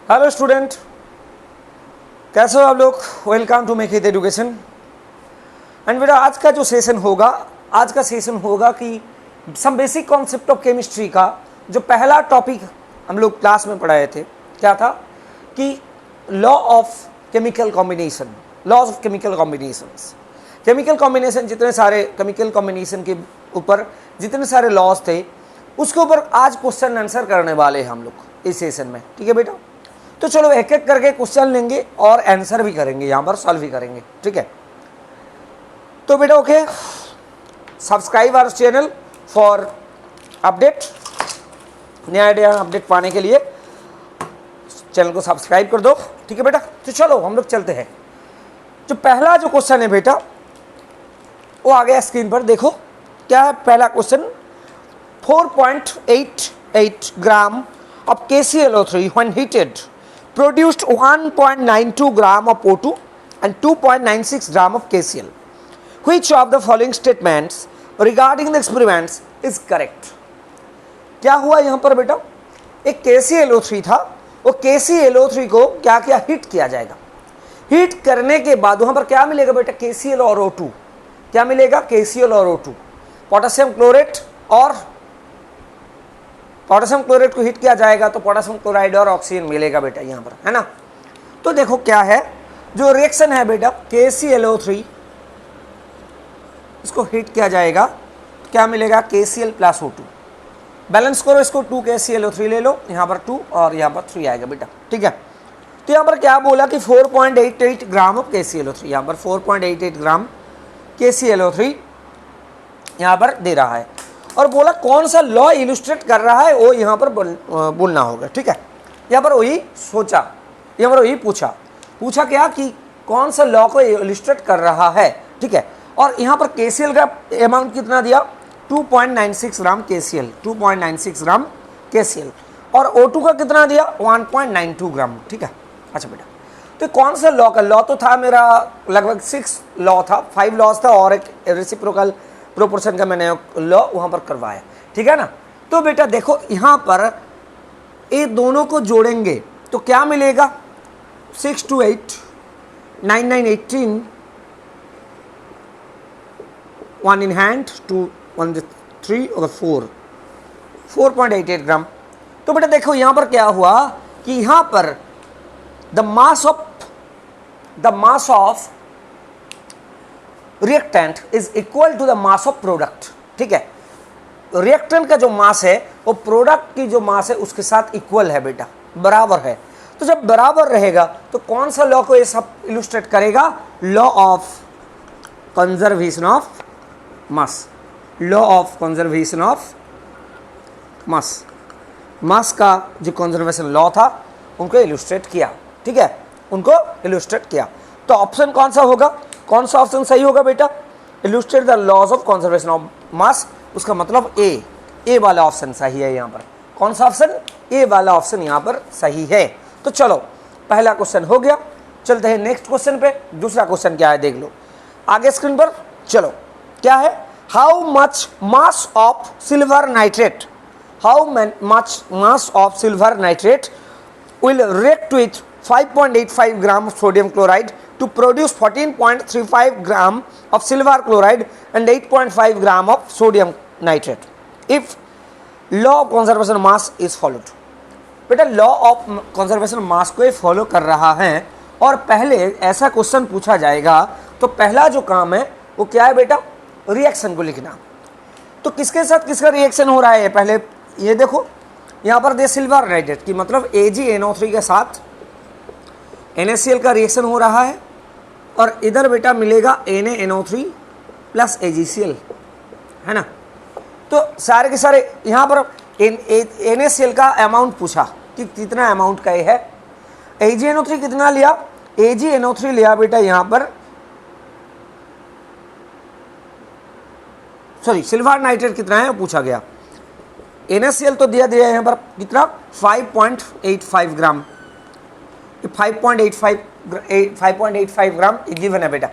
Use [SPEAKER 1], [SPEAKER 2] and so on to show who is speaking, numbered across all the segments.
[SPEAKER 1] Hello student, कैसे हो आप लोग। Welcome to make it education. And बेटा आज का जो सेशन होगा, आज का सेशन होगा कि some basic concept of chemistry का जो पहला टॉपिक हम लोग क्लास में पढ़ाए थे, क्या था कि law of chemical combination, laws of chemical combinations. Chemical combination, जितने सारे केमिकल कॉम्बिनेशन के ऊपर जितने सारे लॉज थे उसके ऊपर आज क्वेश्चन आंसर करने वाले हैं हम लोग इस सेशन में। ठीक है बेटा, तो चलो एक एक करके क्वेश्चन लेंगे और आंसर भी करेंगे, यहाँ पर सॉल्व भी करेंगे। ठीक है, तो बेटा okay, subscribe our channel for update, नया अपडेट पाने के लिए चैनल को सब्सक्राइब कर दो। ठीक है बेटा, तो चलो हम लोग चलते हैं। जो पहला जो क्वेश्चन है बेटा वो आ गया स्क्रीन पर, देखो क्या है पहला question. 4.88 gram of KClO3 when heated produced 1.92 gram of O2 and 2.96 gram of KCl. Which of the following statements regarding the experiments is correct? क्या हुआ यहाँ पर बेटा, एक KClO3 था, वो KClO3 को क्या किया, हीट किया जाएगा। हीट करने के बाद वहाँ पर क्या मिलेगा बेटा, KCl और O2। क्या मिलेगा, KCl और O2, पोटेशियम क्लोरेट और पोटेशियम क्लोराइड को हीट किया जाएगा तो पोटेशियम क्लोराइड और ऑक्सीजन मिलेगा बेटा यहाँ पर, है ना। तो देखो क्या है जो रिएक्शन है बेटा, KClO3 इसको हीट किया जाएगा तो क्या मिलेगा, KCl प्लस O2। बैलेंस करो इसको, 2 KClO3 ले लो, यहाँ पर 2 और यहाँ पर 3 आएगा बेटा। ठीक है, तो यहाँ पर क्या बोला कि 4.88 ग्राम ऑफ KClO3, यहाँ पर 4.88 ग्राम KClO3 यहाँ पर दे रहा है और बोला कौन सा लॉ इलस्ट्रेट कर रहा है वो यहाँ पर बोलना होगा। ठीक है, यहाँ पर वही सोचा, यहाँ पर वही पूछा क्या कि कौन सा लॉ को इलस्ट्रेट कर रहा है। ठीक है, और यहाँ पर KCl का अमाउंट कितना दिया, 2.96 ग्राम KCl, 2.96 ग्राम KCl, और O2 का कितना दिया, 1.92 ग्राम। ठीक है, अच्छा बेटा, तो कौन सा लॉ का, लॉ तो था मेरा लगभग 6 लॉ था, 5 लॉज था और एक रेसिप्रोकल प्रोपोर्शन का मैंने लॉ वहाँ पर करवाया। ठीक है ना, तो बेटा देखो यहाँ पर ये दोनों को जोड़ेंगे तो क्या मिलेगा, 6 2 8 9 9 18, 1 in hand, 2 1 3 और 4.88 ग्राम। तो बेटा देखो यहाँ पर क्या हुआ कि यहाँ पर the mass of reactant is equal to the mass of product. ठीक है, रिएक्टेंट का जो मास है वो प्रोडक्ट की जो मास है उसके साथ इक्वल है बेटा, बराबर है। तो जब बराबर रहेगा तो कौन सा लॉ को ये सब इलस्ट्रेट करेगा, law of conservation of mass, law of conservation of mass, mass का जो कंजर्वेशन लॉ था उनको इलस्ट्रेट किया। ठीक है, उनको इलस्ट्रेट किया। तो ऑप्शन कौन सा होगा, कौन सा ऑप्शन सही होगा बेटा, illustrate the laws of conservation of mass, उसका मतलब ए वाला ऑप्शन सही है यहाँ पर। कौन सा ऑप्शन, ए वाला ऑप्शन यहाँ पर सही है। तो चलो पहला क्वेश्चन हो गया, चलते हैं नेक्स्ट क्वेश्चन पे। दूसरा क्वेश्चन क्या है देख लो आगे स्क्रीन पर। चलो क्या है, how much mass of silver nitrate, how much mass of silver nitrate will react with 5.85 gram of sodium chloride to produce 14.35 gram of silver chloride and 8.5 gram of sodium nitrate if law of conservation mass is followed। बेटा law of conservation मास को follow कर रहा है और पहले ऐसा question पूछा जाएगा तो पहला जो काम है वो क्या है बेटा, रिएक्शन को लिखना। तो किसके साथ किसका रिएक्शन हो रहा है पहले ये देखो, यहाँ पर दे सिल्वर नाइट्रेट की मतलब AgNO3 के साथ NaCl का रिएक्शन हो रहा है और इधर बेटा मिलेगा NaNO3 प्लस AgCl, है ना। तो सारे के सारे यहाँ पर NaCl का अमाउंट पूछा कि कितना अमाउंट का ये है, AgNO3 कितना लिया, AgNO3 लिया बेटा यहाँ पर, सॉरी सिल्वर नाइट्रेट कितना है वो पूछा गया। NaCl तो दिया यहाँ पर कितना, 5.85 ग्राम, 5.85 ग्राम गिवन है बेटा।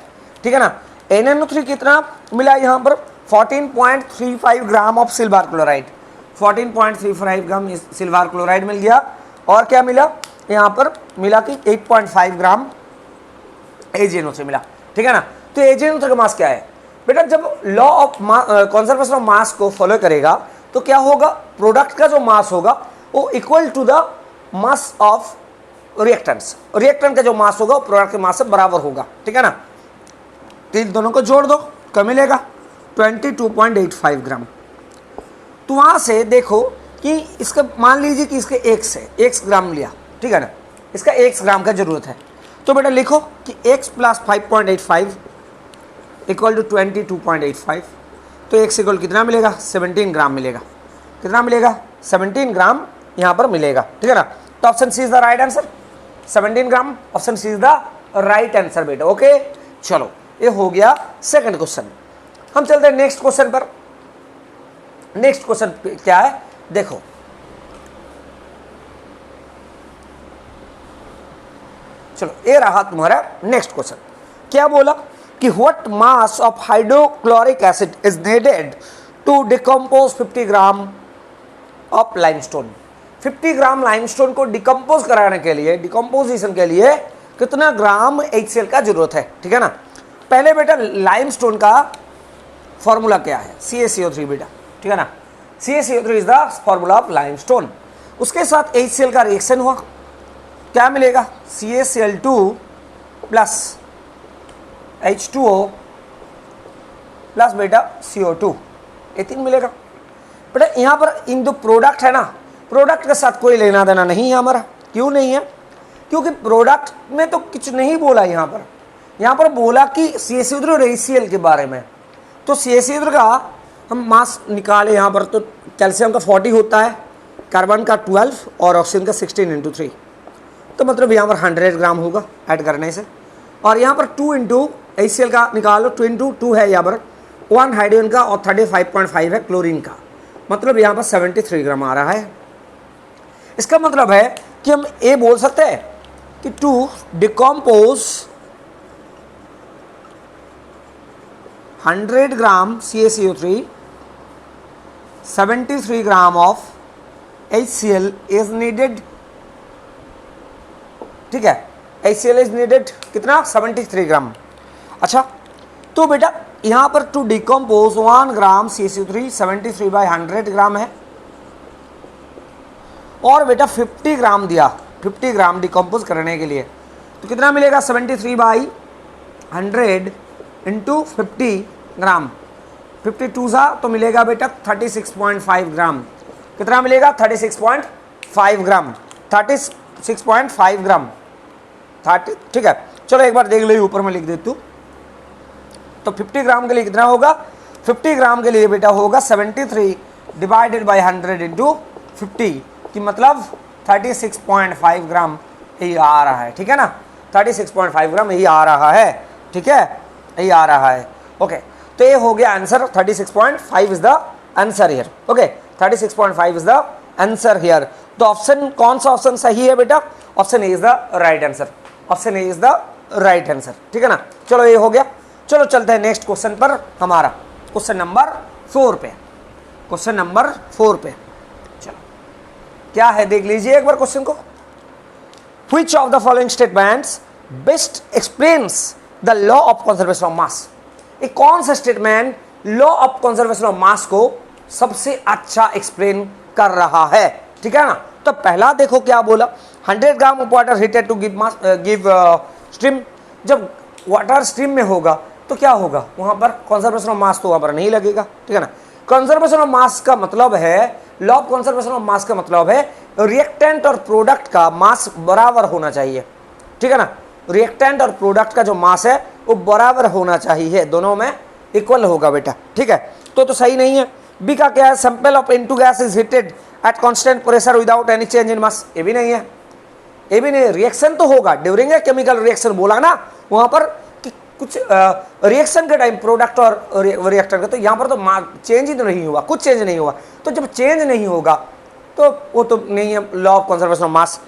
[SPEAKER 1] ठीक है ना, NaNO3 कितना मिला यहाँ पर, 14.35 gram of silver chloride, 14.35 gram silver chloride मिल गया। और क्या मिला, यहाँ पर मिला कि 8.5 ग्राम AgNO से मिला, ठीक है ना। तो AgNO का मास क्या है बेटा, जब लॉ ऑफ कंजर्वेशन ऑफ मास को फॉलो करेगा तो क्या होगा, प्रोडक्ट का जो मास होगा वो equal to the mass of reactants, reactant का जो मास होगा वो प्रोडक्ट के मास से बराबर होगा, ठीक है ना। तो इन दोनों को जोड़ दो, क्या मिलेगा 22.85 ग्राम। तो वहां से देखो कि इसका मान लीजिए कि इसके x है, x ग्राम लिया, ठीक है ना, इसका x ग्राम का जरूरत है। तो बेटा लिखो कि x प्लस 5.85 इक्वल टू 22.85। तो x इक्वल कितना मिलेगा, 17 ग्राम मिलेगा। कितना मिलेगा, 17 ग्राम यहाँ पर मिलेगा, ठीक है ना। तो option C is the right answer, 17 gram, option C is the right answer बेटा। ओके, चलो ये हो गया सेकंड क्वेश्चन। हम चलते हैं नेक्स्ट क्वेश्चन पर। नेक्स्ट क्वेश्चन क्या है देखो, चलो ये रहा तुम्हारा नेक्स्ट क्वेश्चन। क्या बोला कि what mass of hydrochloric acid is needed to decompose 50 gram of limestone. 50 gram limestone को डिकम्पोज कराने के लिए, डिकम्पोजिशन के लिए कितना ग्राम HCl का जरूरत है, ठीक है ना। पहले बेटा लाइमस्टोन का फॉर्मूला क्या है, CaCO3 बेटा, ठीक है ना। CaCO3 is the formula of limestone. उसके साथ HCl का रिएक्शन हुआ, क्या मिलेगा, CaCl2 प्लस H2O प्लस बेटा CO2, ये 3 मिलेगा बेटा। यहाँ पर इन दो प्रोडक्ट है ना, प्रोडक्ट के साथ कोई लेना देना नहीं है हमारा। क्यों नहीं है, क्योंकि प्रोडक्ट में तो कुछ नहीं बोला यहाँ पर बोला कि CaCO3 और HCl के बारे में। तो CaCO3 का हम मास निकाले यहाँ पर, तो कैल्शियम का 40 होता है, कार्बन का 12 और ऑक्सीजन का 16 × 3, तो मतलब यहाँ पर 100 ग्राम होगा ऐड करने से। और यहाँ पर 2 × HCl का निकालो, 2 × 2 है यहाँ पर 1 हाइड्रोजन का और 35.5 है क्लोरीन का, मतलब यहाँ पर 73 ग्राम आ रहा है। इसका मतलब है कि हम ये बोल सकते हैं कि to decompose 100 gram CaCO3 73 gram of HCl is needed, ठीक है। HCl इज नीडेड कितना, 73 ग्राम। अच्छा, तो बेटा यहाँ पर टू डिकम्पोज 1 ग्राम CaCO3 73/100 ग्राम है, और बेटा 50 ग्राम दिया, 50 ग्राम डिकम्पोज करने के लिए, तो कितना मिलेगा 73/100 इंटू 50 ग्राम, 52 सा तो मिलेगा बेटा 36.5 ग्राम। कितना मिलेगा, 36.5 ग्राम, 36.5 ग्राम 30, ठीक है। चलो एक बार देख लो, ऊपर में लिख देती हूँ। तो 50 ग्राम के लिए कितना होगा, 50 ग्राम के लिए बेटा होगा 73 डिवाइडेड बाई 100 इंटू 50, कि मतलब 36.5 ग्राम यही आ रहा है, ठीक है ना। 36.5 ग्राम यही आ रहा है, ठीक है, यही आ रहा है। ओके, तो ये हो गया answer, 36.5 is the answer here. Okay, 36.5 is the answer here. तो ऑप्शन, कौन सा ऑप्शन सही है बेटा, option A is the right answer, option A is the right answer, ठीक है ना। चलो ये हो गया। चलो चलते हैं नेक्स्ट क्वेश्चन पर, हमारा क्वेश्चन नंबर 4 पे, क्वेश्चन नंबर 4 पे। चलो क्या है देख लीजिए एक बार क्वेश्चन को। Which of the following statements best explains the law of conservation of mass? एक कौन सा statement law of conservation of मास को सबसे अच्छा एक्सप्लेन कर रहा है, ठीक है ना। तो पहला देखो क्या बोला, 100 gram of water heated to give stream. जब वाटर स्ट्रीम में होगा तो क्या होगा, वहां पर कंजर्वेशन ऑफ मास तो वहां पर नहीं लगेगा, ठीक है ना। कंजर्वेशन ऑफ मास का मतलब है, लॉ ऑफ कंजर्वेशन ऑफ मास का मतलब है रिएक्टेंट और प्रोडक्ट का मास बराबर होना चाहिए, ठीक है ना। रिएक्टेंट और प्रोडक्ट का जो मास है वो बराबर होना चाहिए, दोनों में इक्वल होगा बेटा, ठीक है। तो सही नहीं है। बी का क्या है, sample of N2 gas is heated at constant pressure without any change in mass, ये भी नहीं है, ये भी नहीं। रिएक्शन तो होगा ड्यूरिंग ए केमिकल रिएक्शन, बोला ना वहां पर कि कुछ रिएक्शन के टाइम प्रोडक्ट और रिएक्टेंट का, तो यहाँ पर तो चेंज ही तो नहीं हुआ, कुछ चेंज नहीं हुआ। तो जब चेंज नहीं होगा तो वो तो नहीं है law of conservation of mass.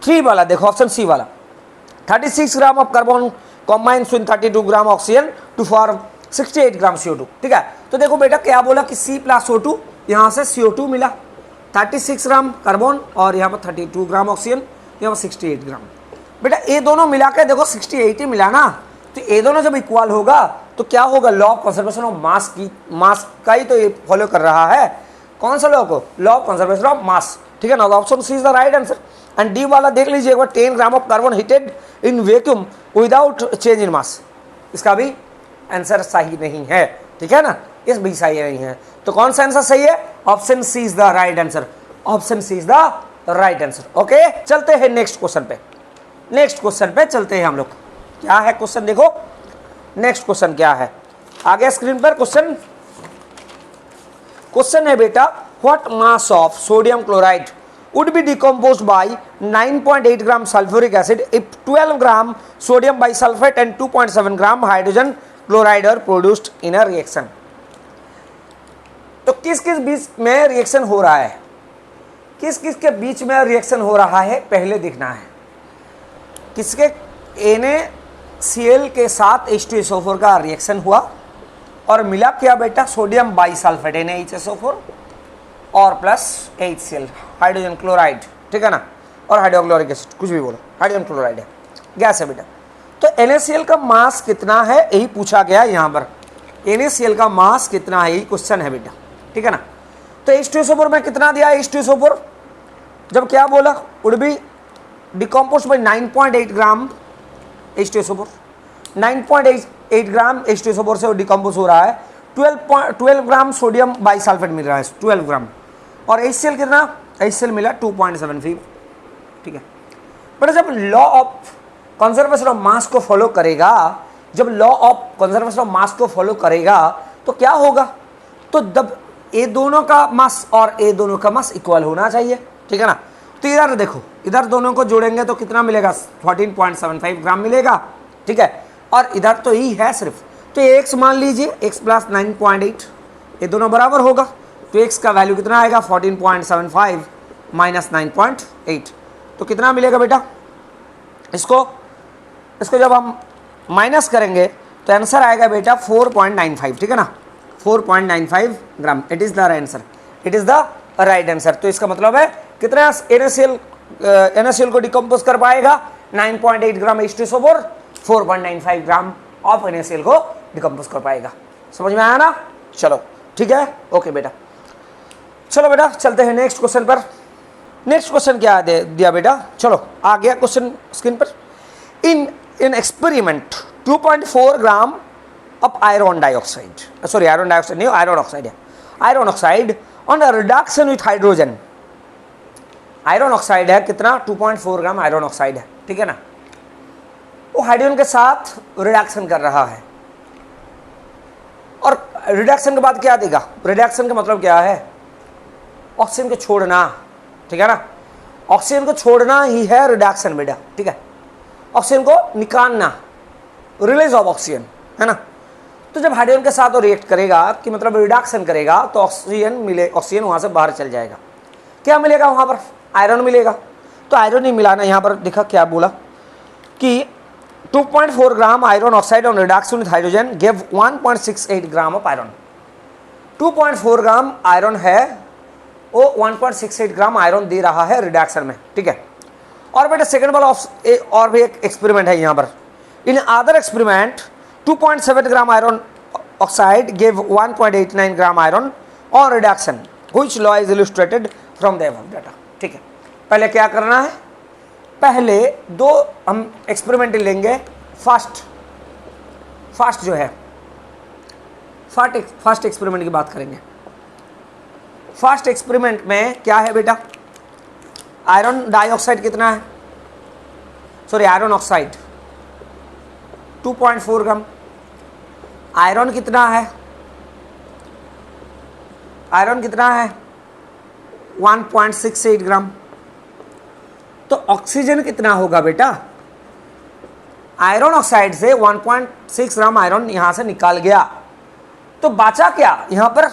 [SPEAKER 1] 3 वाला देखो, ऑप्शन सी वाला, 36 gram of carbon combines with 32 gram oxygen to form 68 gram CO2, ठीक है। तो देखो बेटा क्या बोला कि C प्लस O2, यहाँ से CO2 मिला, 36 ग्राम कार्बन और यहाँ पर 32 ग्राम ऑक्सीजन, यहाँ 68 ग्राम। बेटा ये दोनों मिला के देखो 68 ही मिला ना, तो ये दोनों जब इक्वल होगा तो क्या होगा, लॉ ऑफ कंजर्वेशन ऑफ मास की, मास का ही तो ये फॉलो कर रहा है। कौन सा लॉ को, law of conservation of mass, ठीक है ना। Option C is the right answer. And D वाला देख लीजिए एक बार, 10 gram of carbon heated in vacuum without change in mass, इसका भी आंसर सही नहीं है, ठीक है ना, इस भी सही नहीं है। तो कौन सा आंसर सही है, option C is the right answer, option C is the right answer. Okay, चलते हैं नेक्स्ट क्वेश्चन पे, नेक्स्ट क्वेश्चन पे चलते हैं हम लोग। क्या है क्वेश्चन, देखो नेक्स्ट क्वेश्चन क्या है, आ गया स्क्रीन पर क्वेश्चन। क्वेश्चन है बेटा, what mass of sodium chloride would be decomposed by 9.8 gram sulfuric acid if 12 gram sodium bisulfate and 2.7 gram hydrogen chloride are produced in a reaction। तो किस किस बीच में रिएक्शन हो रहा है, किस किस के बीच में रिएक्शन हो रहा है पहले देखना है। किसके, NaCl के साथ H2SO4 का रिएक्शन हुआ और मिला क्या बेटा, सोडियम बाइसल्फेट NaHSO4 और प्लस HCl हाइड्रोजन क्लोराइड, ठीक है ना, और हाइड्रोक्लोरिक एसिड, कुछ भी बोलो, हाइड्रोजन क्लोराइड है, गैस है बेटा। तो NaCl का मास कितना है यही पूछा गया यहाँ पर, NaCl का मास कितना है यही क्वेश्चन है बेटा, ठीक है ना। तो H2SO4 में कितना दिया है, H2SO4 जब क्या बोला, would be decompose by 9.8 gram H2SO4, 9.8 gram H2SO4 से डिकम्पोज हो रहा है, 12 ग्राम सोडियम बाइसल्फेट मिल रहा है, 12 ग्राम, और HCl कितना, HCl मिला 2.75, ठीक है। बट जब लॉ ऑफ कंजर्वेशन ऑफ मास को फॉलो करेगा, जब लॉ ऑफ कंजर्वेशन ऑफ मास को फॉलो करेगा तो क्या होगा, तो जब ये दोनों का मास और ये दोनों का मास इक्वल होना चाहिए, ठीक है ना। तो इधर देखो, इधर दोनों को जोड़ेंगे तो कितना मिलेगा, 14.75 ग्राम मिलेगा, ठीक है। और इधर तो यही है सिर्फ, तो x मान लीजिए, x प्लस 9.8, ये दोनों बराबर होगा, तो x का वैल्यू कितना आएगा, 14.75 माइनस 9.8, तो कितना मिलेगा बेटा, इसको जब हम माइनस करेंगे तो आंसर आएगा बेटा 4.95, ठीक है ना, 4.95 gram. It is the answer, it is the right answer. तो इसका मतलब है कितना NaCl को डिकम्पोज कर पाएगा, 9.8 ग्राम H2SO4, 4.95 ग्राम ऑफ NaCl को डिकम्पोज कर पाएगा। समझ में आया ना, चलो ठीक है, ओके बेटा। चलो बेटा चलते हैं नेक्स्ट क्वेश्चन पर। नेक्स्ट क्वेश्चन क्या दिया बेटा, चलो आ गया क्वेश्चन स्क्रीन पर। In experiment 2.4 gram of iron dioxide, sorry iron dioxide नहीं, आयरन ऑक्साइड है, iron oxide on a reduction with hydrogen. Iron oxide है कितना, 2.4 ग्राम आयरन ऑक्साइड है, ठीक है ना। वो हाइड्रोजन के साथ रिडक्शन कर रहा है, और रिडक्शन के बाद क्या देगा, रिडक्शन का मतलब क्या है, ऑक्सीजन को छोड़ना, ठीक है ना, ऑक्सीजन को छोड़ना ही है रिडक्शन बेटा, ठीक है, ऑक्सीजन को निकालना, रिलीज ऑफ ऑक्सीजन, है ना। तो जब हाइड्रोजन के साथ वो रिएक्ट करेगा कि मतलब रिडक्शन करेगा तो ऑक्सीजन वहां से बाहर चल जाएगा, क्या मिलेगा वहां पर, आयरन मिलेगा। तो आयरन ही मिलाना, यहाँ पर देखा क्या बोला कि 2.4 gram iron oxide on reduction with hydrogen give 1.68 gram of iron. 2.4 gram iron है, वो 1.68 ग्राम आयरन दे रहा है रिडक्शन में, ठीक है। और बेटा सेकंड वाला और भी एक एक्सपेरिमेंट है यहाँ पर। In other experiment 2.7 gram iron oxide give 1.89 gram iron on reduction, which law is illustrated from the above data, ठीक है। पहले क्या करना है, पहले दो हम एक्सपेरिमेंट लेंगे। फर्स्ट जो है, फर्स्ट एक्सपेरिमेंट की बात करेंगे। फर्स्ट एक्सपेरिमेंट में क्या है बेटा, आयरन डाइऑक्साइड कितना है, sorry iron oxide 2.4 gram, iron कितना है, आयरन कितना है 1.68 ग्राम। तो ऑक्सीजन कितना होगा बेटा, आयरन ऑक्साइड से 1.6 ग्राम आयरन यहां से निकाल गया, तो बचा क्या, यहां पर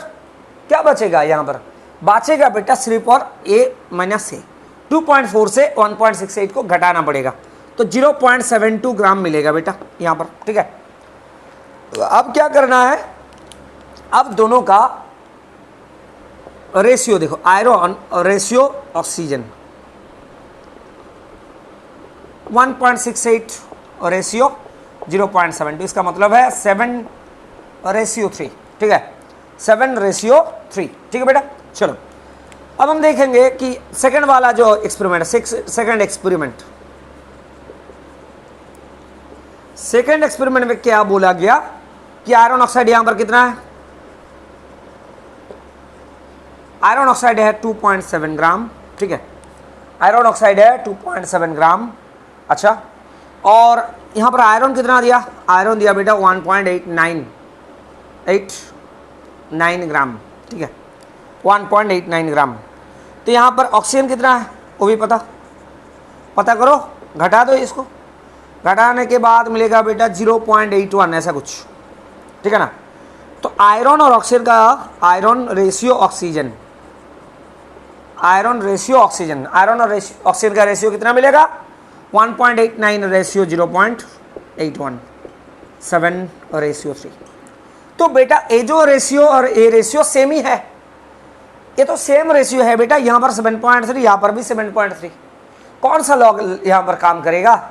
[SPEAKER 1] क्या बचेगा, यहां पर बचेगा बेटा सिर्फ और A माइनस ए, 2.4 से 1.68 को घटाना पड़ेगा, तो 0.72 ग्राम मिलेगा बेटा यहां पर, ठीक है। तो अब क्या करना है, अब दोनों का रेशियो देखो, आयरन और रेशियो ऑक्सीजन, 1.68 रेशियो 0.72, इसका मतलब है 7:3, ठीक है, 7:3, ठीक है बेटा। चलो अब हम देखेंगे कि सेकंड वाला जो एक्सपेरिमेंट, सेकंड एक्सपेरिमेंट में क्या बोला गया कि आयरन ऑक्साइड यहां पर कितना है, आयरन ऑक्साइड है 2.7 ग्राम, ठीक है, आयरन ऑक्साइड है 2.7 ग्राम। अच्छा, और यहां पर आयरन कितना दिया, आयरन दिया बेटा 1.89 ग्राम, ठीक है, 1.89 ग्राम। तो यहां पर ऑक्सीजन कितना है वो भी पता करो, घटा दो इसको, घटाने के बाद मिलेगा बेटा 0.81 ऐसा कुछ, ठीक है ना। तो आयरन और ऑक्सीजन का आयरन रेशियो ऑक्सीजन, आयरन और ऑक्सीजन का रेशियो कितना मिलेगा, 1.89 रेशियो 0.81, 7:3। तो बेटा ए जो रेशियो और ए रेशियो सेम ही है, ये तो सेम रेशियो है बेटा, यहां पर 7.3, यहां पर भी 7.3। कौन सा लॉ यहां पर काम करेगा,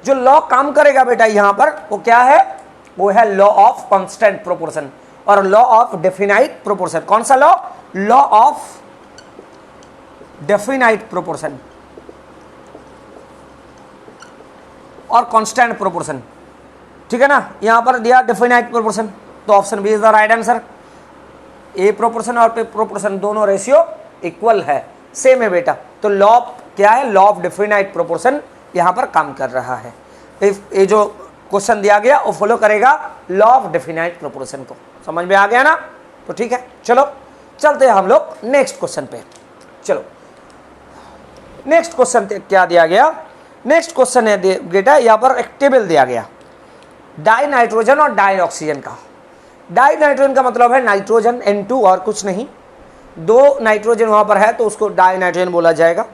[SPEAKER 1] जो लॉ काम करेगा बेटा यहां पर वो क्या है, वो है लॉ ऑफ कांस्टेंट प्रोपोर्शन और लॉ ऑफ डेफिनाइट प्रोपोर्शन। कौन सा law, law of definite proportion और कांस्टेंट प्रोपोर्शन, ठीक है ना। यहां पर दिया डेफिनाइट प्रोपोर्शन, तो option B is the right answer. A proportion और पे प्रोपोर्शन दोनों रेशियो इक्वल है, सेम है बेटा। तो लॉ क्या है, लॉ ऑफ डेफिनाइट प्रोपोर्शन यहां पर काम कर रहा है। ये जो क्वेश्चन दिया गया वो फॉलो करेगा लॉ ऑफ डेफिनाइट प्रोपोर्शन को, समझ में आ गया ना। तो ठीक है, चलो चलते हैं हम लोग नेक्स्ट क्वेश्चन पे। चलो नेक्स्ट क्वेश्चन क्या दिया गया, नेक्स्ट क्वेश्चन है बेटा यहाँ पर एक टेबल दिया गया डाई नाइट्रोजन और डाई ऑक्सीजन का। डाई नाइट्रोजन का मतलब है नाइट्रोजन N2 और कुछ नहीं, दो नाइट्रोजन वहां पर है तो उसको डाई नाइट्रोजन बोला जाएगा,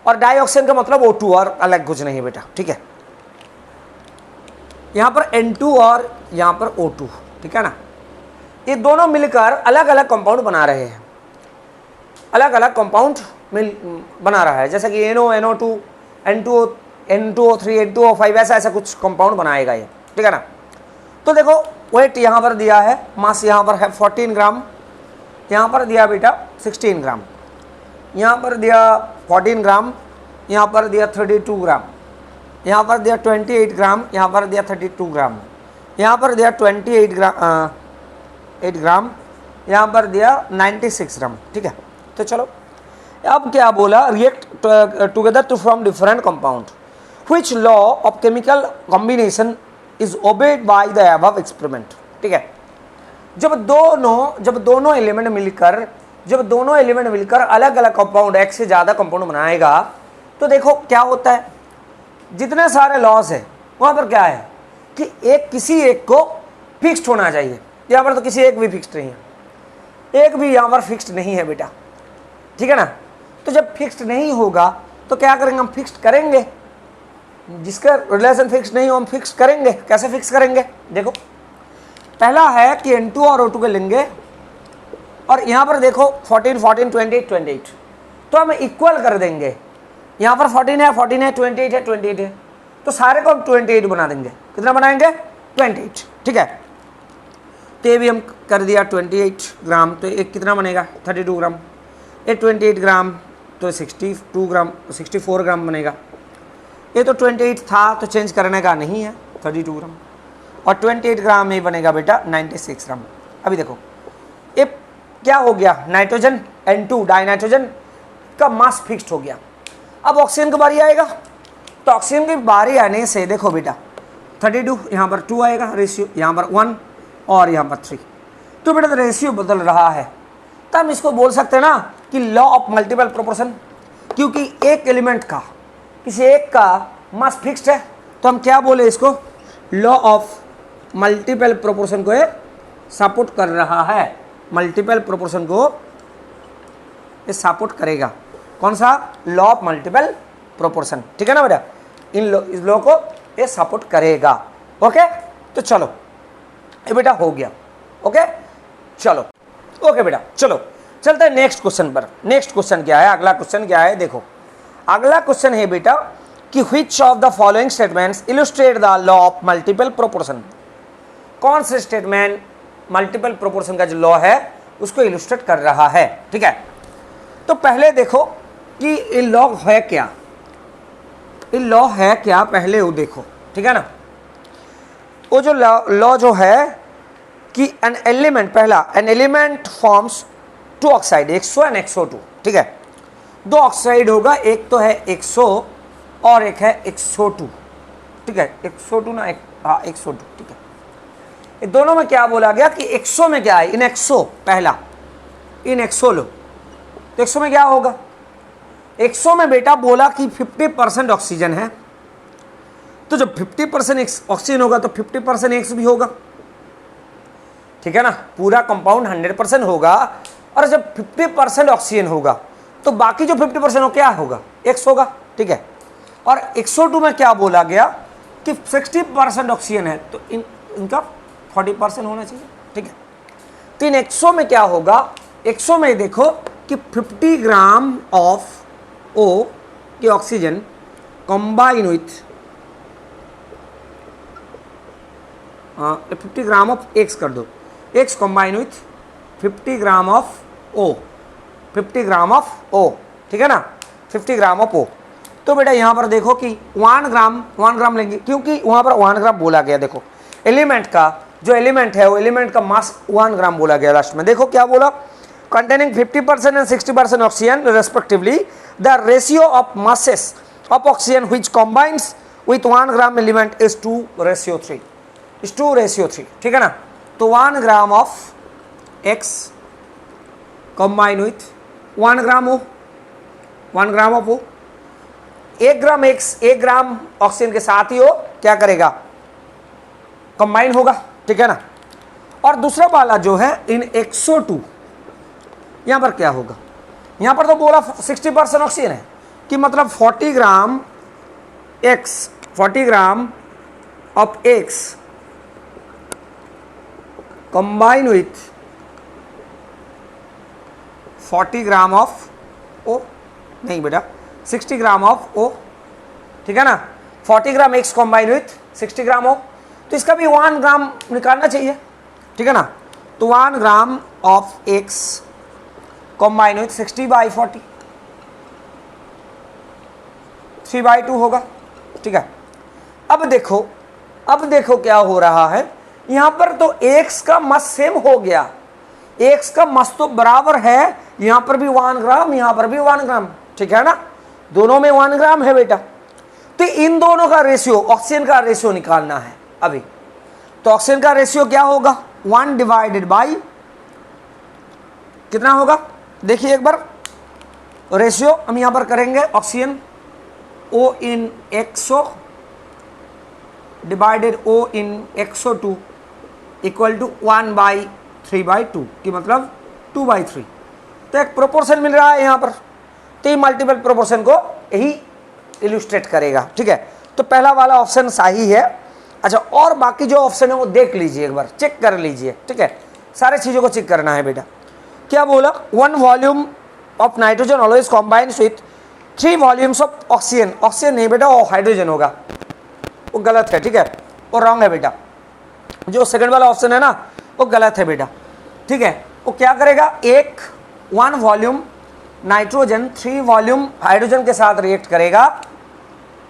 [SPEAKER 1] और डाई ऑक्सीजन का मतलब O2 और अलग कुछ नहीं बेटा, ठीक है। यहां पर N2 और यहां पर O2, ठीक है ना। ये दोनों मिलकर अलग अलग कंपाउंड बना रहे हैं, अलग अलग कंपाउंड बना रहा है, जैसे कि NO, NO2, N2O, N2O3, N2O5 ऐसा कुछ कंपाउंड बनाएगा ये, ठीक है ना। तो देखो वेट यहाँ पर दिया है, मास यहाँ पर है 14 ग्राम, यहाँ पर दिया बेटा 16 ग्राम, यहाँ पर दिया 14 ग्राम, यहाँ पर दिया 32 ग्राम, यहाँ पर दिया 28 ग्राम, यहाँ पर दिया 32 ग्राम, यहाँ पर दिया 28 ग्राम 8 ग्राम, यहाँ पर दिया 96 ग्राम, ठीक है। तो चलो अब क्या बोला, react together to form different compound, which law of chemical combination is obeyed by the above experiment, ठीक है। जब दोनों एलिमेंट मिलकर अलग अलग कंपाउंड, एक से ज़्यादा कंपाउंड बनाएगा, तो देखो क्या होता है, जितने सारे लॉस है वहाँ पर क्या है कि किसी एक को फिक्स्ड होना चाहिए। यहाँ पर तो किसी एक भी फिक्स्ड नहीं है, एक भी यहाँ पर फिक्स्ड नहीं है बेटा, ठीक है ना। तो जब फिक्स्ड नहीं होगा तो क्या करेंगे, हम फिक्स्ड करेंगे, जिसका रिलेशन फिक्स नहीं हो हम फिक्स करेंगे। कैसे फिक्स करेंगे, देखो पहला है कि N2 और O2 के लेंगे, और यहाँ पर देखो 14, 14, 28, 28, तो हम इक्वल कर देंगे। यहाँ पर 14 है, 28 है, 28 है, तो सारे को हम 28 बना देंगे। कितना बनाएंगे, 28, ठीक है। तो ये भी हम कर दिया 28 ग्राम, तो एक कितना बनेगा 32 ग्राम, ये 28 ग्राम तो 64 ग्राम बनेगा। ये तो 28 था तो चेंज करने का नहीं है, 32 ग्राम, और 28 ग्राम में बनेगा बेटा 96 ग्राम। अभी देखो ये क्या हो गया, नाइट्रोजन N2 डाई नाइट्रोजन का मास फिक्स्ड हो गया। अब ऑक्सीजन की बारी आएगा, तो ऑक्सीजन की बारी आने से देखो बेटा 32, यहाँ पर 2 आएगा रेशियो, यहाँ पर 1 और यहाँ पर 3, तो बेटा रेशियो बदल रहा है। तो हम इसको बोल सकते हैं ना कि लॉ ऑफ मल्टीपल प्रोपोर्शन, क्योंकि एक एलिमेंट का किसी एक का मास फिक्स्ड है, तो हम क्या बोले इसको, लॉ ऑफ मल्टीपल प्रोपोर्शन को ये सपोर्ट कर रहा है, मल्टीपल प्रोपोर्शन को ये सपोर्ट करेगा। कौन सा, लॉ ऑफ मल्टीपल प्रोपोर्शन, ठीक है ना बेटा, इस लॉ को ये सपोर्ट करेगा। ओके, तो चलो ये बेटा हो गया। ओके चलो, ओके बेटा चलो चलते हैं नेक्स्ट क्वेश्चन पर। नेक्स्ट क्वेश्चन क्या है, अगला क्वेश्चन क्या है, देखो अगला क्वेश्चन है बेटा कि which of the following statements illustrate the law of multiple proportion, कौन से स्टेटमेंट मल्टीपल प्रोपोर्शन का जो लॉ है उसको इलस्ट्रेट कर रहा है। ठीक है, तो पहले देखो कि ये लॉ है क्या, ये लॉ है क्या, पहले वो देखो। ठीक है ना, वो जो लॉ जो है कि एन एलिमेंट, पहला an element forms two oxide XO and XO2। ठीक है, दो ऑक्साइड होगा, एक तो है XO और एक है XO2। ठीक है, XO2 ना, हाँ XO2। ठीक है, ये दोनों में क्या बोला गया कि XO में क्या है, इन XO, पहला इन XO लो, तो XO में क्या होगा, XO में बेटा बोला कि 50% ऑक्सीजन है, तो जब 50% ऑक्सीजन होगा तो 50% X भी होगा। ठीक है ना, पूरा कंपाउंड 100% होगा, और जब 50% ऑक्सीजन होगा तो बाकी जो 50% हो क्या होगा, X होगा। ठीक है, और XO2 में क्या बोला गया कि 60% ऑक्सीजन है, तो इनका 40% होना चाहिए। ठीक है, तो इन XO में क्या होगा, XO में देखो कि 50 ग्राम ऑफ O की oxygen combine with 50 gram of X कर दो, X combine with 50 gram of O, 50 gram of O। ठीक है ना, 50 ग्राम ऑफ O। तो बेटा यहाँ पर देखो कि 1 ग्राम लेंगे, क्योंकि वहाँ पर 1 ग्राम बोला गया। देखो एलिमेंट का जो एलिमेंट है वो एलिमेंट का मास 1 ग्राम बोला गया लास्ट में। देखो क्या बोला, containing 50% and 60% oxygen respectively, the ratio of masses of oxygen which combines with 1 gram element is 2:3, is 2:3। ठीक है ना, तो 1 gram of X combine with 1 gram O, 1 gram of O, 1 gram X 1 gram oxygen के साथ ही हो क्या करेगा, combine होगा। ठीक है ना, और दूसरा वाला जो है इन XO2, यहाँ पर क्या होगा, यहाँ पर तो बोला 60% ऑक्सीजन है, कि मतलब 40 ग्राम X, 40 gram of X combine with 40 gram of O, नहीं बेटा 60 ग्राम ऑफ O। ठीक है ना, 40 ग्राम X combine with 60 gram O, तो इसका भी 1 ग्राम निकालना चाहिए। ठीक है ना, तो 1 gram of X combine with 60/40, 3/2 होगा। ठीक है, अब देखो क्या हो रहा है, यहाँ पर तो X का मस सेम हो गया, X का मस तो बराबर है, यहाँ पर भी 1 ग्राम, यहाँ पर भी 1 ग्राम। ठीक है ना, दोनों में 1 ग्राम है बेटा, तो इन दोनों का रेशियो, ऑक्सीजन का रेशियो निकालना है अभी। तो ऑक्सीजन का रेशियो क्या होगा, 1 डिवाइडेड बाई कितना होगा, देखिए एक बार रेशियो हम यहाँ पर करेंगे, oxygen O in XO divided O in XO2 equal to 1/3/2, कि मतलब 2/3। तो एक प्रोपोर्शन मिल रहा है यहाँ पर, तो ये मल्टीपल प्रोपोर्शन को यही इलस्ट्रेट करेगा। ठीक है, तो पहला वाला ऑप्शन सही है। अच्छा, और बाकी जो ऑप्शन है वो देख लीजिए, एक बार चेक कर लीजिए। ठीक है, सारे चीज़ों को चेक करना है बेटा। क्या बोला, 1 volume of nitrogen always combines with 3 volumes of oxygen, oxygen नहीं बेटा वो हाइड्रोजन होगा, वो गलत है। ठीक है, वो रॉन्ग है बेटा, जो सेकंड वाला ऑप्शन है ना वो गलत है बेटा। ठीक है, वो क्या करेगा, 1 वॉल्यूम नाइट्रोजन 3 वॉल्यूम हाइड्रोजन के साथ रिएक्ट करेगा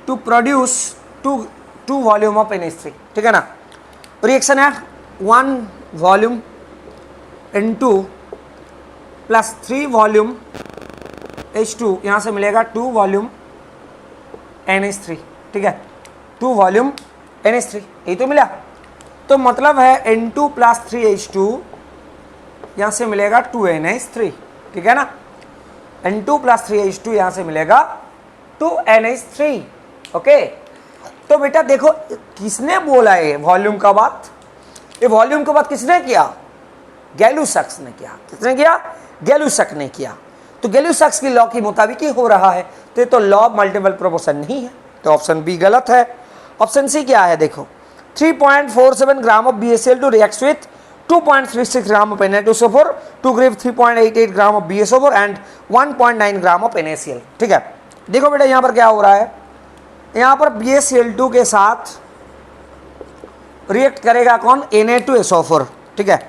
[SPEAKER 1] to produce 2 volume of NH3। ठीक है ना, रिएक्शन है 1 volume N2 plus 3 volume H2, यहाँ से मिलेगा 2 वॉल्यूम NH3। ठीक है, 2 वॉल्यूम NH3, यही तो मिला। तो मतलब है N2 प्लस 3H2, यहाँ से मिलेगा 2NH3। ठीक है ना, N2 प्लस 3H2 यहाँ से मिलेगा 2NH3। ओके, तो बेटा देखो किसने बोला ये वॉल्यूम का बात, ये वॉल्यूम का बात किसने किया, गैलू-सैक्स ने किया। किसने किया, गैलू-सैक्स ने किया। तो गैलू-सैक्स की लॉ के मुताबिक ही हो रहा है, तो ये तो लॉ ऑफ मल्टीपल प्रोपोर्शन नहीं है, तो ऑप्शन बी गलत है। ऑप्शन सी क्या है, देखो 3.47 ग्राम of BaCl2 reacts with 2.36 gram of Na2SO4 to give 3.88 gram of BaSO4 and 1.9 gram of NaCl। ठीक है, देखो बेटा यहाँ पर क्या हो रहा है, यहाँ पर BaCl2 के साथ रिएक्ट करेगा कौन, Na2SO4, ठीक है।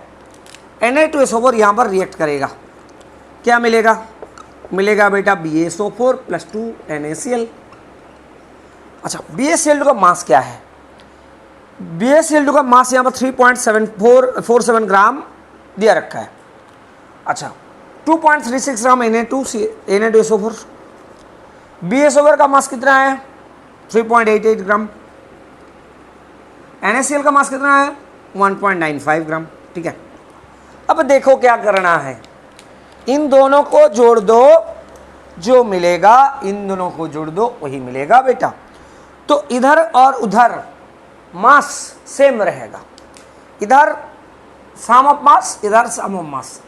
[SPEAKER 1] Na2SO4 यहाँ पर रिएक्ट करेगा, क्या मिलेगा, मिलेगा बेटा BaSO4 + 2 NaCl। अच्छा, BaCl2 का मास क्या है, BaCl2 का मास यहाँ पर 3.7447 ग्राम दिया रखा है। अच्छा, 2.36 ग्राम Na2SO4। BaSO4 का मास कितना है, 3.88 ग्राम। NaCl का मास कितना है, 1.95 ग्राम, ठीक है। अब देखो क्या करना है, इन दोनों को जोड़ दो, जो मिलेगा इन दोनों को जोड़ दो वही मिलेगा बेटा। तो इधर और उधर मास सेम रहेगा, इधर सम ऑफ मास, इधर सम ऑफ मास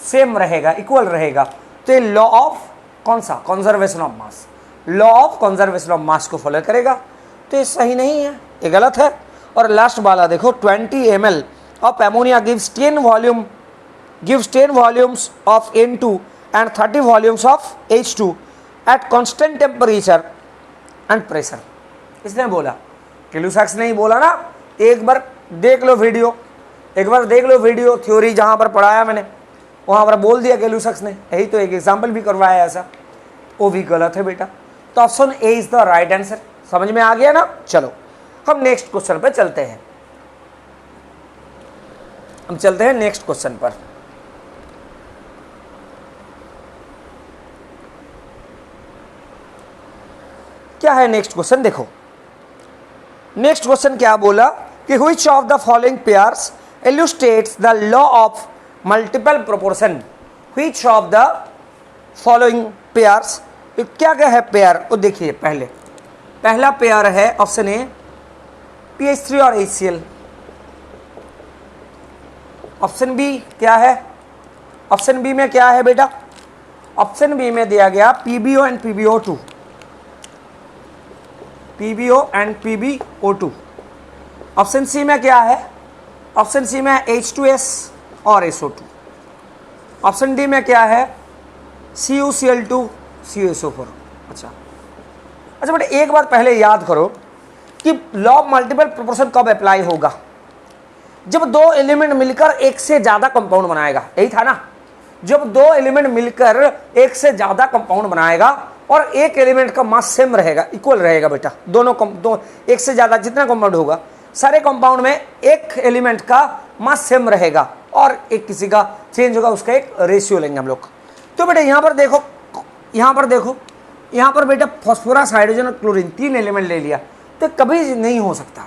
[SPEAKER 1] सेम रहेगा, इक्वल रहेगा। तो ये लॉ ऑफ कौन सा, conservation of mass, law of conservation of मास को फॉलो करेगा। तो ये सही नहीं है, ये गलत है। और लास्ट वाला देखो, 20 ml of ammonia gives 10 volumes of N2 and 30 volumes of H2 at constant temperature and pressure। किसने बोला, केलुसाक्स ने ही बोला ना। एक बार देख लो वीडियो, एक बार देख लो वीडियो, थ्योरी जहाँ पर पढ़ाया मैंने वहाँ पर बोल दिया केलुसाक्स ने, यही तो एक एग्जाम्पल भी करवाया ऐसा, वो भी गलत है बेटा। तो option A is the right answer. समझ में आ गया ना। चलो हम नेक्स्ट क्वेश्चन पर चलते हैं, हम चलते हैं नेक्स्ट क्वेश्चन पर। क्या है नेक्स्ट क्वेश्चन, देखो नेक्स्ट क्वेश्चन क्या बोला कि which of the following pairs illustrates the law of multiple proportion. Which of the following pairs, क्या क्या है पेयर, वो देखिए। पहला पेयर है ऑप्शन ए PH3 और HCl। ऑप्शन बी क्या है, ऑप्शन बी में क्या है बेटा, ऑप्शन बी में दिया गया PbO and PbO2, PbO and PbO2। Option C में क्या है, ऑप्शन सी में H2S और SO2। ऑप्शन डी में क्या है, CuCl2 CuSO4। अच्छा बेटा, एक बार पहले याद करो कि लॉ ऑफ मल्टीपल प्रोपोर्शन कब अप्लाई होगा, जब दो एलिमेंट मिलकर एक से ज्यादा कंपाउंड बनाएगा, यही था ना। जब दो एलिमेंट मिलकर एक से ज्यादा कंपाउंड बनाएगा और एक एलिमेंट का मास सेम रहेगा, इक्वल रहेगा बेटा। दो एक से ज्यादा जितना कंपाउंड होगा, सारे कंपाउंड में एक एलिमेंट का मास सेम रहेगा और एक किसी का चेंज होगा, उसका एक रेशियो लेंगे हम लोग। तो बेटा यहाँ पर देखो, यहाँ पर बेटा फास्फोरस, हाइड्रोजन और क्लोरीन 3 एलिमेंट ले लिया, तो कभी नहीं हो सकता,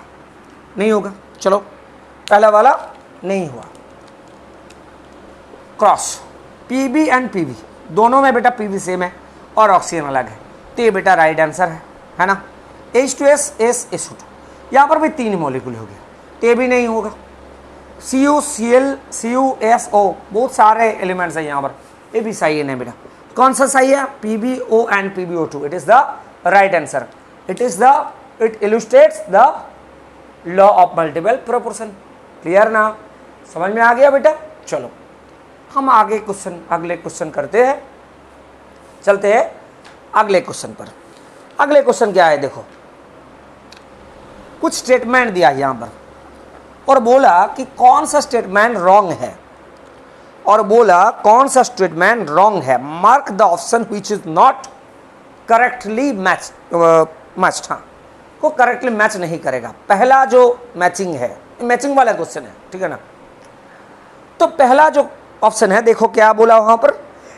[SPEAKER 1] नहीं होगा। चलो पहला वाला नहीं हुआ। क्रॉस Pb एंड Pb दोनों में बेटा Pb सेम है और ऑक्सीजन अलग है, तो ये बेटा राइट आंसर है ना। H2S SO2, यहाँ पर भी 3 मॉलिक्यूल हो गया, तो ये भी नहीं होगा। CuCl CuSO बहुत सारे एलिमेंट्स हैं यहाँ पर, ये भी सही है नहीं बेटा। कौन सा सही है, PbO and PbO2, it is the right answer. It illustrates the law of multiple proportion. Clear ना, समझ में आ गया बेटा। चलो हम अगले क्वेश्चन करते हैं, चलते हैं अगले क्वेश्चन पर। अगले क्वेश्चन क्या है, देखो कुछ स्टेटमेंट दिया है यहाँ पर और बोला कि कौन सा स्टेटमेंट रॉन्ग है, और बोला कौन सा स्टेटमेंट रॉन्ग है। Mark the option which is not correctly matched, हाँ को करेक्टली मैच नहीं करेगा। पहला जो मैचिंग है, मैचिंग वाला क्वेश्चन है, ठीक है ना। तो पहला जो ऑप्शन है, देखो क्या बोला वहां पर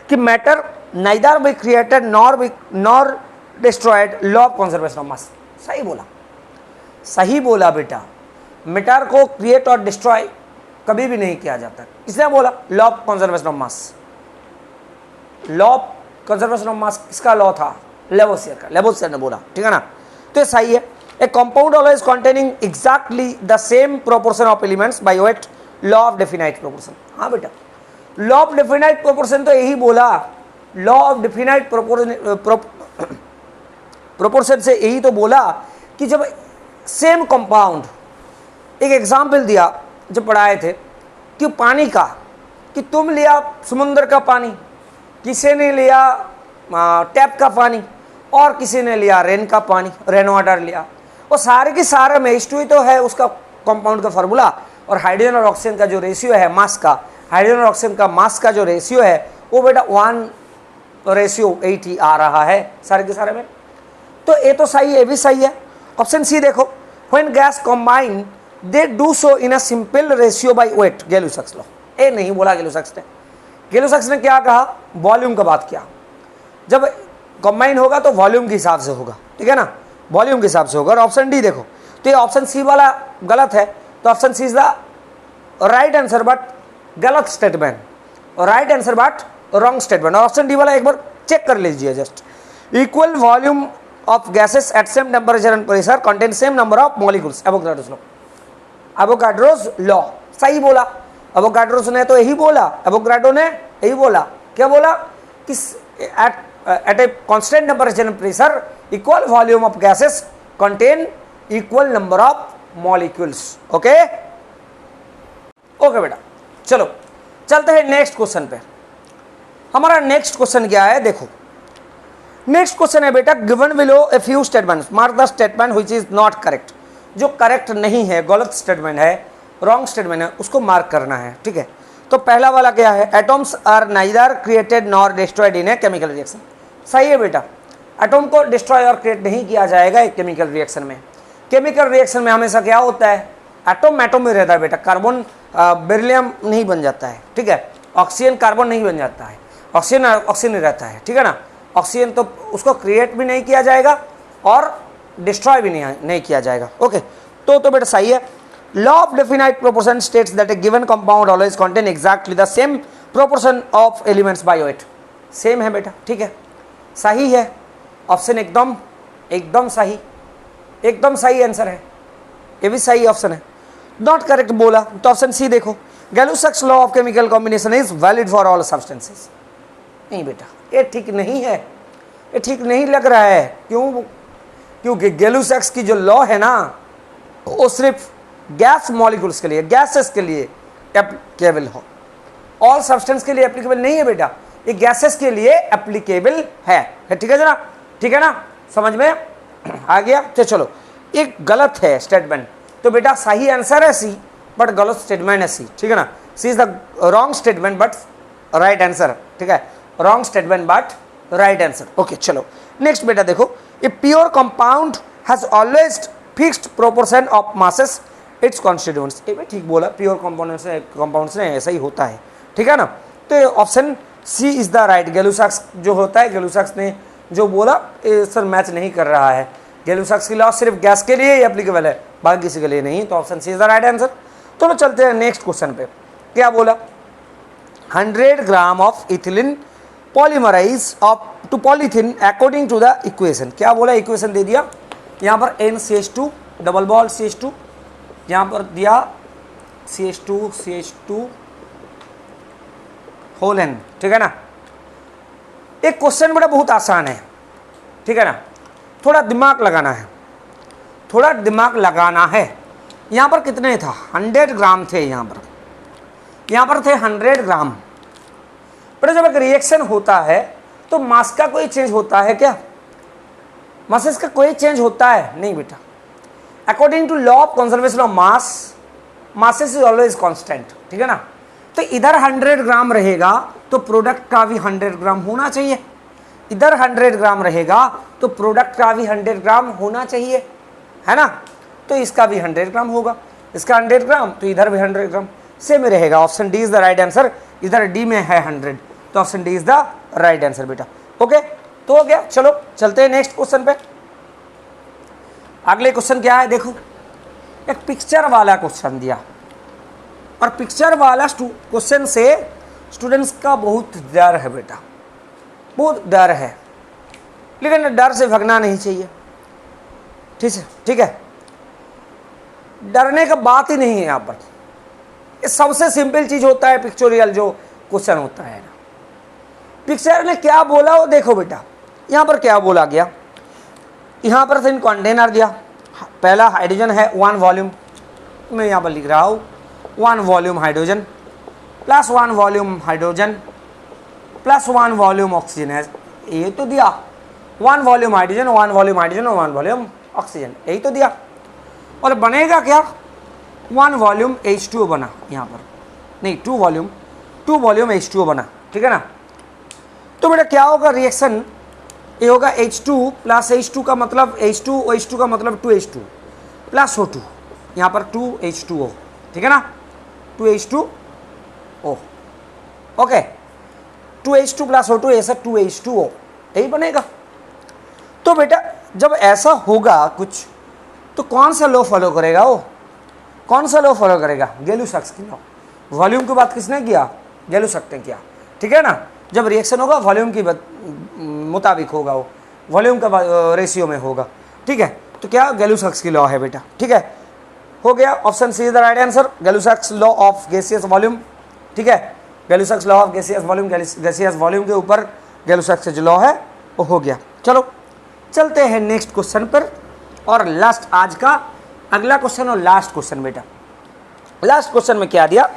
[SPEAKER 1] कि matter neither be created nor destroyed, law of conservation of मास। सही बोला बेटा, मैटर को क्रिएट और डिस्ट्रॉय कभी भी नहीं किया जाता। किसने बोला, law of conservation of mass. Law of conservation of मास किसका लॉ था, लेवोसियर ने बोला, ठीक है ना। तो सही है। ए compound always containing exactly the same proportion of elements by weight, law of definite proportion. हाँ बेटा, लॉ ऑफ डेफिनाइट प्रोपोर्शन तो यही बोला, लॉ ऑफ डेफिनाइट प्रोपोर्शन से यही तो बोला कि जब सेम कंपाउंड, एक एग्जाम्पल दिया जब पढ़ाए थे कि पानी का, कि तुम लिया समुद्र का पानी, किसी ने लिया टैप का पानी, और किसी ने लिया रेन का पानी, रेन वाटर लिया, वो सारे के सारे में H2 ही तो है उसका कंपाउंड का फार्मूला, और हाइड्रोजन और ऑक्सीजन का जो रेशियो है मास का, हाइड्रोजन और ऑक्सीजन का मास का जो रेशियो है वो बेटा 1:8 ही आ रहा है सारे के सारे में। तो ए तो सही है, ये भी सही है। ऑप्शन सी देखो, when gas combine they do so in a simple ratio by weight, Gay-Lussac's law. A नहीं बोला गैलुसैक्स ने, गैलुसैक्स ने क्या कहा, वॉल्यूम का बात किया। जब कंबाइन होगा तो वॉल्यूम के हिसाब से होगा, ठीक है ना, वॉल्यूम के हिसाब से होगा। और ऑप्शन डी देखो, तो ये ऑप्शन सी वाला गलत है, तो option C is the right answer but गलत statement, right answer but wrong statement. और ऑप्शन डी वाला एक बार चेक कर लीजिए just. Equal volume of gases at same temperature and pressure contain same number of molecules, Avogadro's law, Avogadro's law. सही बोला, Avogadro's ने तो यही बोला, एवोगाड्रो ने यही बोला, क्या बोला कि at a constant temperature and pressure equal volume of gases contain equal number of molecules. Okay okay बेटा, चलो चलते हैं नेक्स्ट क्वेश्चन पे। हमारा नेक्स्ट क्वेश्चन क्या है, देखो नेक्स्ट क्वेश्चन है बेटा, given below a few statements, mark the statement which is not correct. जो करेक्ट नहीं है, गलत स्टेटमेंट है, रॉन्ग स्टेटमेंट है, उसको मार्क करना है, ठीक है। तो पहला वाला क्या है, atoms are neither created nor destroyed in a chemical reaction. सही है बेटा, एटॉम को डिस्ट्रॉय और क्रिएट नहीं किया जाएगा एक केमिकल रिएक्शन में। केमिकल रिएक्शन में हमेशा क्या होता है, एटॉम एटॉम में रहता है बेटा, कार्बन बेरिलियम नहीं बन जाता है, ठीक है, ऑक्सीजन कार्बन नहीं बन जाता है, ऑक्सीजन ऑक्सीजन नहीं रहता है, ठीक है ना। ऑक्सीजन तो उसको क्रिएट भी नहीं किया जाएगा और डिस्ट्रॉय भी नहीं किया जाएगा। ओके, तो बेटा सही है। Law of definite proportion states that A given compound always contain exactly the same proportion of elements by weight. Same है बेटा, ठीक है, सही है। ऑप्शन एकदम एकदम सही, एकदम सही आंसर है, ये भी सही ऑप्शन है। नॉट करेक्ट बोला तो ऑप्शन सी देखो, Gay-Lussac's law of chemical combination is valid for all substances. नहीं बेटा, ये ठीक नहीं है, ये ठीक नहीं लग रहा है। क्यों? क्योंकि गैलुसैक्स की जो लॉ है ना, वो सिर्फ गैस मॉलिक्यूल्स के लिए, गैसेस के लिए एप्लीकेबल हो, ऑल सब्सटेंस के लिए एप्लीकेबल नहीं है बेटा, ये गैसेस के लिए एप्लीकेबल है, ठीक है जना, ठीक है ना, समझ में आ गया। तो चलो, एक गलत है स्टेटमेंट, तो बेटा सही आंसर है सी, बट गलत स्टेटमेंट है सी, ठीक है ना। C is the wrong statement but right answer, ठीक है, wrong statement but right answer. Okay चलो नेक्स्ट बेटा देखो, a pure compound has always fixed proportion of masses its constituents. ये भी ठीक बोला, प्योर कंपाउंड्स ने ऐसा ही होता है, ठीक है ना। तो option C is the right. Gay-Lussac's जो होता है, गैलुसैक्स ने जो बोला ये सर मैच नहीं कर रहा है, गैलुसैक्स की लॉ सिर्फ गैस के लिए ही एप्लीकेबल है, बाकी किसी के लिए नहीं, तो option C is the right answer. तो चलते हैं नेक्स्ट क्वेश्चन पे। क्या बोला, 100 gram of ethylene polymerise of to polythene according to the equation. क्या बोला, इक्वेशन दे दिया यहाँ पर NCH2 डबल बॉल CH2, यहाँ पर दिया CH2 होल एन, ठीक है ना। एक क्वेश्चन बड़ा बहुत आसान है, ठीक है ना, थोड़ा दिमाग लगाना है, थोड़ा दिमाग लगाना है। यहाँ पर कितने था, 100 ग्राम थे, यहाँ पर थे 100 ग्राम। पर जब एक रिएक्शन होता है तो मास का कोई चेंज होता है क्या, मासेस का कोई चेंज होता है नहीं बेटा। According to law of conservation of mass, masses is always constant, ठीक है ना। तो इधर 100 ग्राम रहेगा तो प्रोडक्ट का भी 100 ग्राम होना चाहिए, इधर 100 ग्राम रहेगा तो प्रोडक्ट का भी 100 ग्राम होना चाहिए, है ना। तो इसका भी 100 ग्राम होगा, इसका 100 ग्राम, तो इधर भी 100 ग्राम सेम रहेगा। Option D is the right answer, इधर डी में है 100, तो option D is the right answer बेटा। ओके, तो हो गया। चलो चलते हैं नेक्स्ट क्वेश्चन पे। अगले क्वेश्चन क्या है, देखो एक पिक्चर वाला क्वेश्चन दिया, और पिक्चर वाला क्वेश्चन से स्टूडेंट्स का बहुत डर है बेटा, बहुत डर है, लेकिन डर से भागना नहीं चाहिए, ठीक है, डरने का बात ही नहीं है यहाँ पर। ये सबसे सिंपल चीज होता है पिक्चोरियल जो क्वेश्चन होता है ना। पिक्चर ने क्या बोला वो देखो बेटा, यहाँ पर क्या बोला गया, यहाँ पर इन कंटेनर दिया, पहला हाइड्रोजन है 1 वॉल्यूम, मैं यहाँ पर लिख रहा हूँ 1 volume hydrogen plus 1 volume hydrogen plus 1 volume oxygen है, ये तो दिया। 1 वॉल्यूम हाइड्रोजन, 1 वॉल्यूम हाइड्रोजन और 1 वॉल्यूम ऑक्सीजन, यही तो दिया। और बनेगा क्या, 1 वॉल्यूम H2O बना यहाँ पर, नहीं 2 वॉल्यूम H2O बना, ठीक है ना। तो बेटा क्या होगा रिएक्शन, ये होगा H2 प्लस H2 का मतलब H2 का मतलब 2H2 प्लस O2, यहाँ पर 2H2O, ठीक है ना, 2H2O, okay, 2H2 plus O2 ऐसा 2H2O, यही बनेगा। तो बेटा जब ऐसा होगा कुछ तो कौन सा लॉ फॉलो करेगा, वो कौन सा लॉ फॉलो करेगा, गैलू-सॉक्स की लॉ। वॉल्यूम की बात किसने किया, गैलू-सॉक्स ने किया, ठीक है ना। जब रिएक्शन होगा वॉल्यूम की मुताबिक होगा, वो वॉल्यूम का रेशियो में होगा, ठीक है। तो क्या गैलू-सॉक्स की लॉ है बेटा, ठीक है, हो गया। Option C is the right answer, Gay-Lussac's law of gaseous volume, ठीक है। Gay-Lussac's law of gaseous volume, gaseous volume के ऊपर गैलू-सॉक्स जो लॉ है वो हो गया। चलो चलते हैं नेक्स्ट क्वेश्चन पर, और लास्ट आज का अगला क्वेश्चन और लास्ट क्वेश्चन बेटा। लास्ट क्वेश्चन में क्या दिया,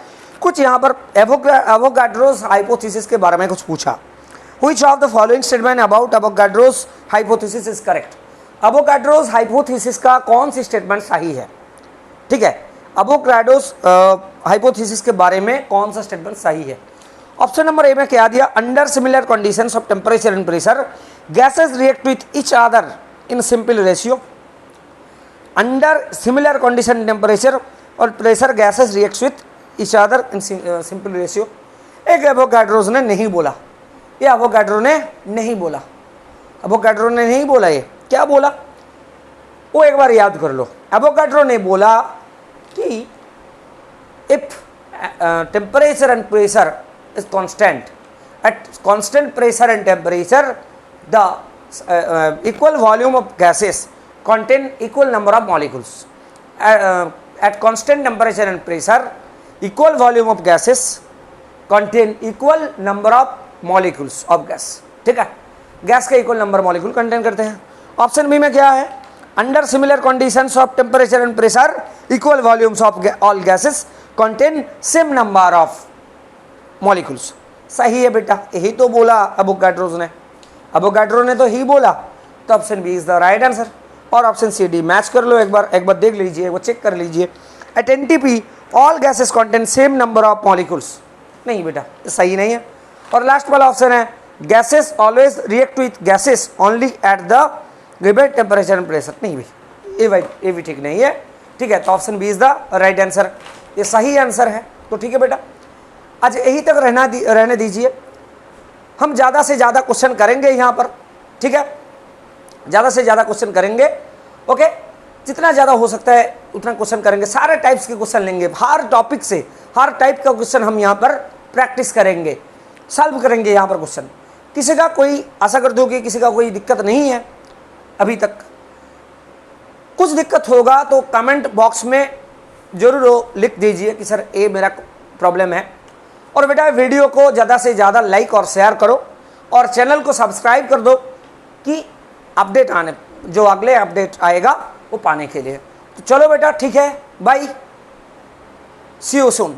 [SPEAKER 1] कुछ यहाँ पर एवोगाड्रोस हाइपोथेसिस के बारे में कुछ पूछा। Which of the following statement about Avogadro's hypothesis is correct. Avogadro's hypothesis का कौन सी स्टेटमेंट सही है, ठीक है। एवोगाड्रोस हाइपोथेसिस के बारे में कौन सा स्टेटमेंट सही है। ऑप्शन नंबर ए में क्या दिया, under similar conditions of temperature and pressure gases react with each other in simple ratio. Under similar condition temperature और pressure gases react with each other in simple ratio. एक Avogadro's ने नहीं बोला, ये Avogadro ने नहीं बोला, एवोगाड्रो ने नहीं बोला, ये क्या बोला वो एक बार याद कर लो। एवोगाड्रो ने बोला कि if temperature and pressure is constant, at constant pressure and temperature the equal volume of gases contain equal number of molecules. At constant temperature and pressure equal volume of gases contain equal number of molecules of gas, ठीक है। Gas का equal number molecule contain करते हैं। Option B में क्या है, under similar conditions of temperature and pressure equal volumes of all gases contain same number of molecules. सही है बेटा, यही तो बोला एवोगाड्रो ने, एवोगाड्रो ने तो ही बोला, तो option B is the right answer. और ऑप्शन सी डी मैच कर लो, एक बार देख लीजिए, वो चेक कर लीजिए। At NTP all gases contain same number of molecules, नहीं बेटा सही नहीं है। और लास्ट वाला ऑप्शन है gases always react with gases only at the given temperature and pressure, नहीं भाई ये भी ठीक नहीं है, ठीक है। तो option B is the right answer, ये सही आंसर है। तो ठीक है बेटा, आज यही तक रहने दीजिए। हम ज़्यादा से ज़्यादा क्वेश्चन करेंगे यहाँ पर, ठीक है, ज़्यादा से ज़्यादा क्वेश्चन करेंगे, ओके। जितना ज़्यादा हो सकता है उतना क्वेश्चन करेंगे, सारे टाइप्स के क्वेश्चन लेंगे, हर टॉपिक से हर टाइप का क्वेश्चन हम यहाँ पर प्रैक्टिस करेंगे, सॉल्व करेंगे यहाँ पर क्वेश्चन। किसी का कोई, आशा करते हो कि किसी का कोई दिक्कत नहीं है अभी तक। कुछ दिक्कत होगा तो कमेंट बॉक्स में ज़रूर लिख दीजिए कि सर ये मेरा प्रॉब्लम है। और बेटा वीडियो को ज़्यादा से ज़्यादा लाइक और शेयर करो, और चैनल को सब्सक्राइब कर दो कि अपडेट आने, जो अगले अपडेट आएगा वो पाने के लिए। तो चलो बेटा ठीक है, बाय, सी यू सून।